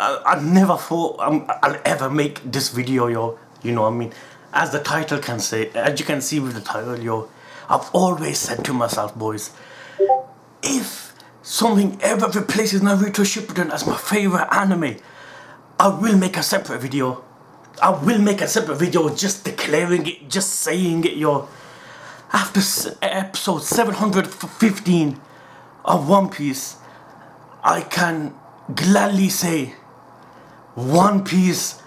I never thought I'll ever make this video, yo. You know what I mean? As the title can say, as you can see with the title, yo, I've always said to myself, boys, if something ever replaces Naruto Shippuden as my favorite anime, I will make a separate video. I will make a separate video just declaring it, just saying it, yo. After episode 715 of One Piece, I can gladly say One Piece.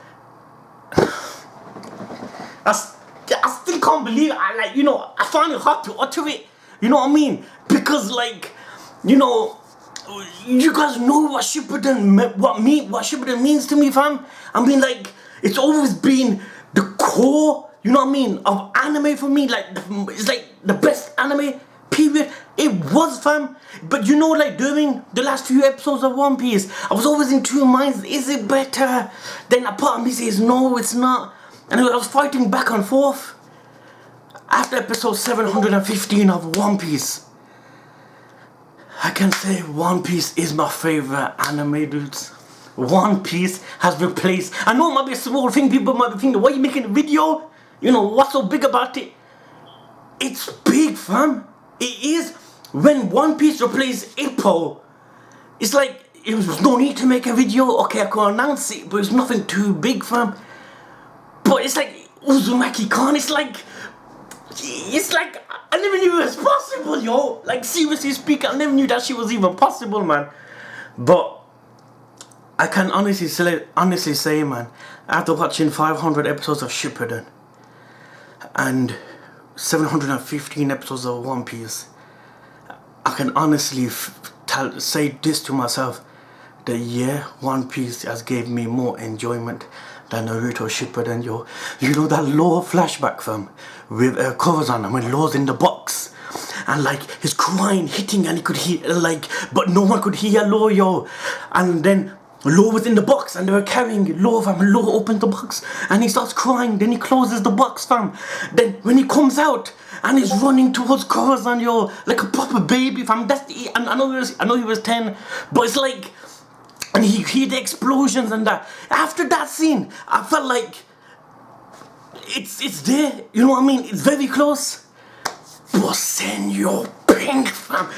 I still can't believe it. I find it hard to utter it. You know what I mean? Because you guys know what Shippuden means to me, fam. I mean, it's always been the core, you know what I mean, of anime for me. It's the best anime, period. It was, fam. But during the last few episodes of One Piece, I was always in two minds. Is it better? Then a part of me says, no, it's not. And I was fighting back and forth. After episode 715 of One Piece, I can say One Piece is my favorite anime, dudes. One Piece has replaced. I know it might be a small thing. People might be thinking, why are you making a video? What's so big about it? It's big, fam. It is. When One Piece replaced Ippo, it's it was no need to make a video. Okay, I could announce it, but it's nothing too big, fam. But it's Uzumaki Khan. It's I never knew it was possible, yo. Seriously speaking, I never knew that shit was even possible, man. But I can honestly say, man, after watching 500 episodes of Shippuden and 715 episodes of One Piece, I can honestly say this to myself, that yeah, One Piece has gave me more enjoyment than Naruto Shippuden, yo. That Law flashback, fam, with Corazon, and when Law's in the box, and he's crying, hitting, and he could hear, but no one could hear Law, yo. And then Law was in the box, and they were carrying Law, fam, and Law opens the box, and he starts crying, then he closes the box, fam. Then when he comes out, and he's running towards Corazon, yo, like a proper baby, fam. And I know he was 10, but it's and he hear the explosions and that. After that scene, I felt it's there, you know what I mean? It's very close. But Senor Pink, fam,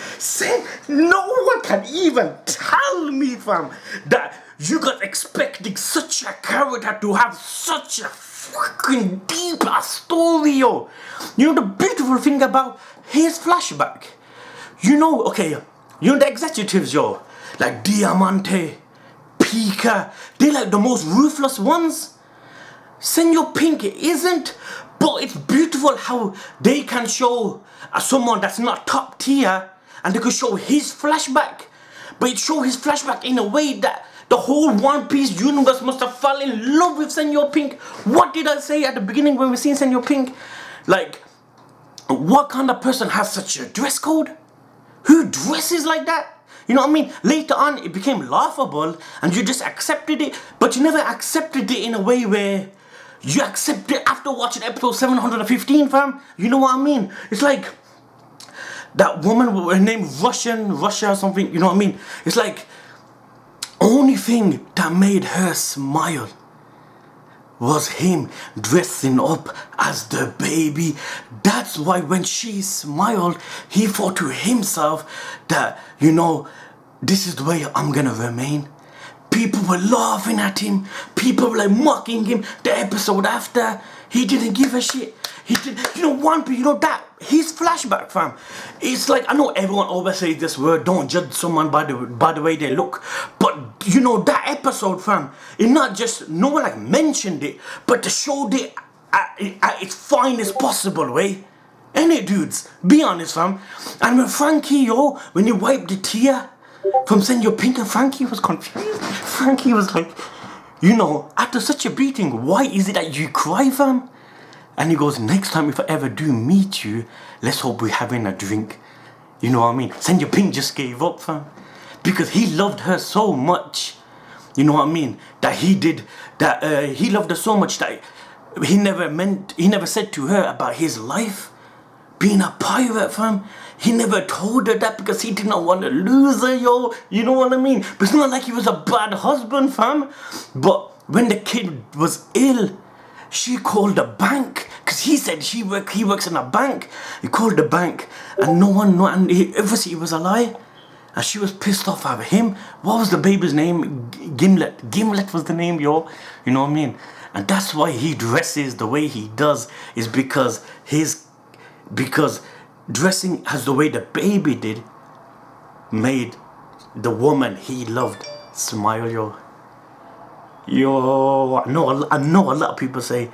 no one can even tell me, fam, that you got expecting such a character to have such a fucking deep story, yo. The beautiful thing about his flashback, the executives, yo, like Diamante, Pika, they're the most ruthless ones. Senor Pink isn't, but it's beautiful how they can show someone that's not top tier, and they could show his flashback, but it show his flashback in a way that the whole One Piece universe must have fallen in love with Senor Pink. What did I say at the beginning when we seen Senor Pink? What kind of person has such a dress code? Who dresses like that? You know what I mean? Later on, it became laughable, and you just accepted it, but you never accepted it in a way where you accept it after watching episode 715, fam. You know what I mean? It's that woman, her name Russia or something, you know what I mean? It's only thing that made her smile was him dressing up as the baby. That's why when she smiled, he thought to himself that, this is the way I'm gonna remain. People were laughing at him. People were mocking him. The episode after, he didn't give a shit. He did, One Piece, that, his flashback, fam. It's I know everyone always says this word, don't judge someone by the way they look. But, that episode, fam, it not just, no one mentioned it, but they showed it at its finest possible way. Ain't it, dudes? Be honest, fam. And when Frankie, when he wiped the tear from Senor Pink, and Frankie was confused. Frankie was after such a beating, why is it that you cry, fam? And he goes, next time if I ever do meet you, let's hope we're having a drink. You know what I mean? Senor Pink just gave up, fam. Because he loved her so much. You know what I mean? That he loved her so much that he never said to her about his life. Being a pirate, fam. He never told her that because he did not want to lose her, yo. You know what I mean? But it's not like he was a bad husband, fam. But when the kid was ill, she called the bank. Because he said he works in a bank. He called the bank and no one, obviously it was a lie. And she was pissed off at him. What was the baby's name? Gimlet. Gimlet was the name, yo. You know what I mean? And that's why he dresses the way he does. Is because dressing as the way the baby did made the woman he loved smile, yo. Yo, I know a lot of people say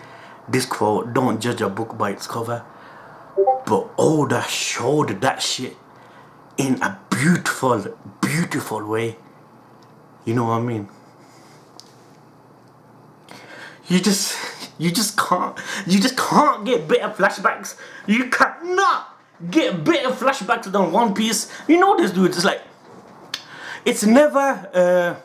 this quote, don't judge a book by its cover. But Oda showed that shit in a beautiful, beautiful way. You know what I mean? You just can't get better flashbacks. You cannot get better flashbacks than One Piece. You know this, dude. It's like, it's never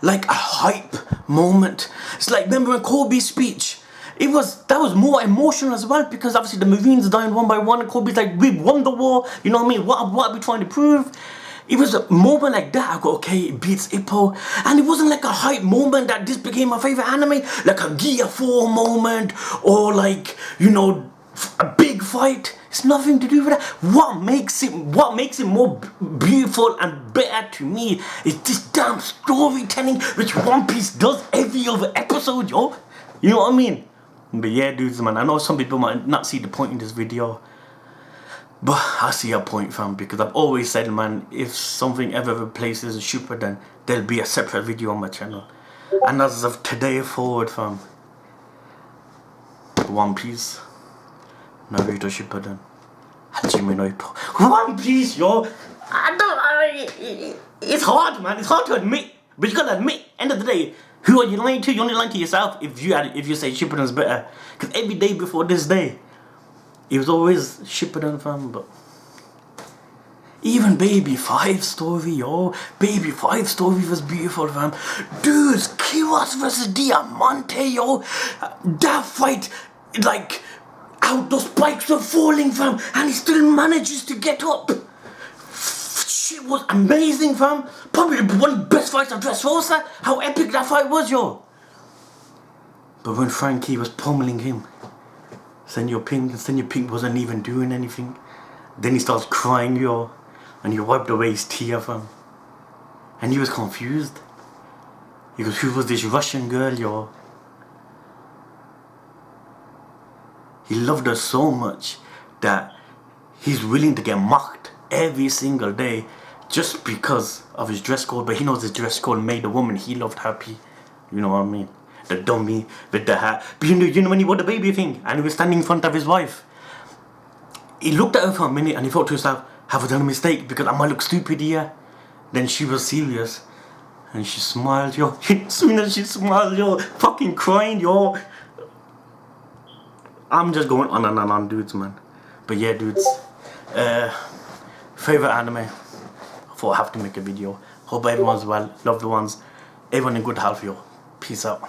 like a hype moment. It's like, remember when Kobe's speech? That was more emotional as well, because obviously the Marines are dying one by one and Kobe's like, we won the war, you know what I mean? What are we trying to prove? It was a moment like that, I go, okay, it beats Ippo. And it wasn't like a hype moment that this became my favorite anime, like a Gear 4 moment, or like, you know, a big fight. It's nothing to do with that. What makes it more beautiful and better to me is this damn storytelling which One Piece does every other episode, yo. You know what I mean? But yeah, dudes, man, I know some people might not see the point in this video, but I see a point, fam, because I've always said, man, if something ever replaces Shippuden, there'll be a separate video on my channel. And as of today forward, fam, One Piece, Naruto Shippuden, Hajime no Ippo. One Piece, yo. It's hard, man. It's hard to admit, but you gotta admit. End of the day, who are you lying to? You're only lying to yourself if you say Shippuden's better. Because every day before this day, it was always Shippuden, fam. But even Baby 5 story, yo. Baby 5 story was beautiful, fam. Dudes, Kiwas versus Diamante, yo. That fight, like, out those spikes were falling, fam, and he still manages to get up. Shit was amazing, fam. Probably one of the best fights of Dressrosa. How epic that fight was, yo. But when Frankie was pummeling him, Senor Pink wasn't even doing anything. Then he starts crying, yo, and he wiped away his tear, fam. And he was confused. He goes, who was this Russian girl, yo? He loved her so much that he's willing to get mocked every single day just because of his dress code. But he knows his dress code made the woman he loved happy. You know what I mean? The dummy with the hat. But you know when he wore the baby thing and he was standing in front of his wife, he looked at her for a minute and he thought to himself, have I done a mistake because I might look stupid here? Then she was serious and she smiled, yo. As soon as she smiled, yo, fucking crying, yo. I'm just going on and on, dudes, man. But yeah, dudes, favorite anime. I thought I have to make a video. Hope everyone's well, loved ones, everyone in good health, yo. Peace out.